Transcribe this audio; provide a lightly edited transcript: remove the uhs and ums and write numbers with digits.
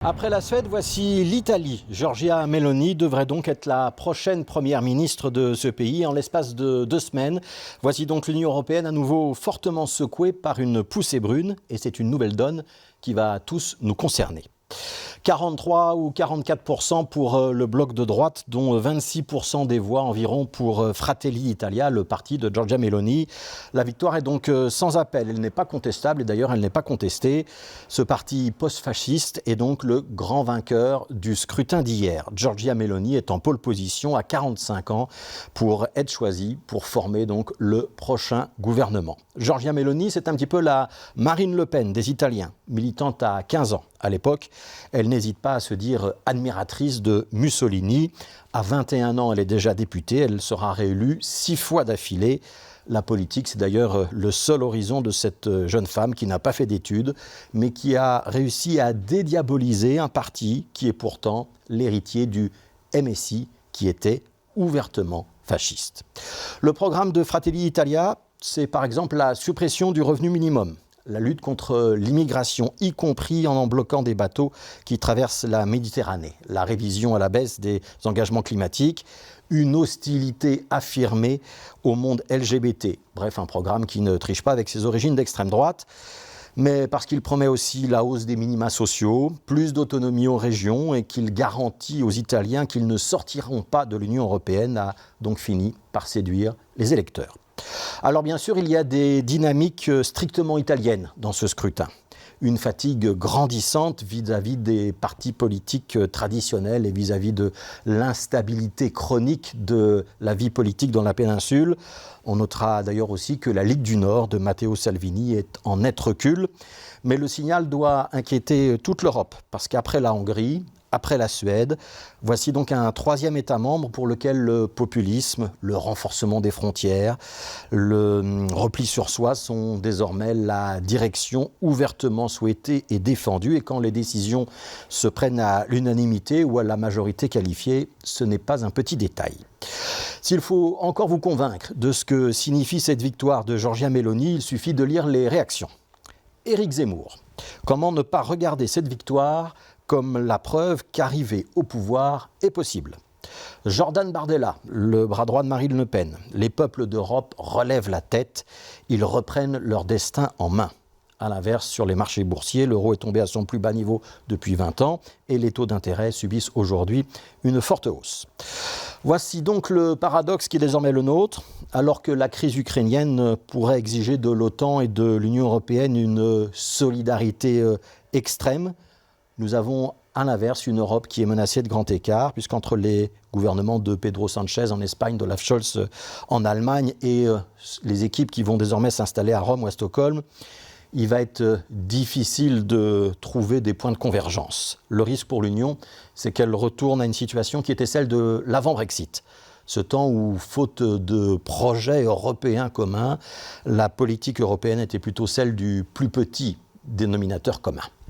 Après la Suède, voici l'Italie. Giorgia Meloni devrait donc être la prochaine première ministre de ce pays en l'espace de 2 semaines. Voici donc l'Union européenne à nouveau fortement secouée par une poussée brune et c'est une nouvelle donne qui va tous nous concerner. 43 ou 44% pour le bloc de droite, dont 26% des voix environ pour Fratelli d'Italia, le parti de Giorgia Meloni. La victoire est donc sans appel, elle n'est pas contestable et d'ailleurs elle n'est pas contestée. Ce parti post-fasciste est donc le grand vainqueur du scrutin d'hier. Giorgia Meloni est en pole position à 45 ans pour être choisie pour former donc le prochain gouvernement. Giorgia Meloni, c'est un petit peu la Marine Le Pen des Italiens, militante à 15 ans. À l'époque, elle n'hésite pas à se dire admiratrice de Mussolini. À 21 ans, elle est déjà députée. Elle sera réélue 6 fois d'affilée. La politique, c'est d'ailleurs le seul horizon de cette jeune femme qui n'a pas fait d'études, mais qui a réussi à dédiaboliser un parti qui est pourtant l'héritier du MSI, qui était ouvertement fasciste. Le programme de Fratelli d'Italia, c'est par exemple la suppression du revenu minimum, la lutte contre l'immigration, y compris en bloquant des bateaux qui traversent la Méditerranée, la révision à la baisse des engagements climatiques, une hostilité affirmée au monde LGBT. Bref, un programme qui ne triche pas avec ses origines d'extrême droite, mais parce qu'il promet aussi la hausse des minima sociaux, plus d'autonomie aux régions et qu'il garantit aux Italiens qu'ils ne sortiront pas de l'Union européenne, a donc fini par séduire les électeurs. Alors bien sûr, il y a des dynamiques strictement italiennes dans ce scrutin. Une fatigue grandissante vis-à-vis des partis politiques traditionnels et vis-à-vis de l'instabilité chronique de la vie politique dans la péninsule. On notera d'ailleurs aussi que la Ligue du Nord de Matteo Salvini est en net recul. Mais le signal doit inquiéter toute l'Europe, parce qu'après la Hongrie, après la Suède, voici donc un troisième État membre pour lequel le populisme, le renforcement des frontières, le repli sur soi sont désormais la direction ouvertement souhaitée et défendue. Et quand les décisions se prennent à l'unanimité ou à la majorité qualifiée, ce n'est pas un petit détail. S'il faut encore vous convaincre de ce que signifie cette victoire de Giorgia Meloni, il suffit de lire les réactions. Éric Zemmour, comment ne pas regarder cette victoire comme la preuve qu'arriver au pouvoir est possible. Jordan Bardella, le bras droit de Marine Le Pen, les peuples d'Europe relèvent la tête, ils reprennent leur destin en main. A l'inverse, sur les marchés boursiers, l'euro est tombé à son plus bas niveau depuis 20 ans et les taux d'intérêt subissent aujourd'hui une forte hausse. Voici donc le paradoxe qui est désormais le nôtre. Alors que la crise ukrainienne pourrait exiger de l'OTAN et de l'Union européenne une solidarité extrême, nous avons à l'inverse une Europe qui est menacée de grand écart, puisqu'entre les gouvernements de Pedro Sánchez en Espagne, d'Olaf Scholz en Allemagne et les équipes qui vont désormais s'installer à Rome ou à Stockholm, il va être difficile de trouver des points de convergence. Le risque pour l'Union, c'est qu'elle retourne à une situation qui était celle de l'avant-Brexit. Ce temps où, faute de projets européens communs, la politique européenne était plutôt celle du plus petit dénominateur commun.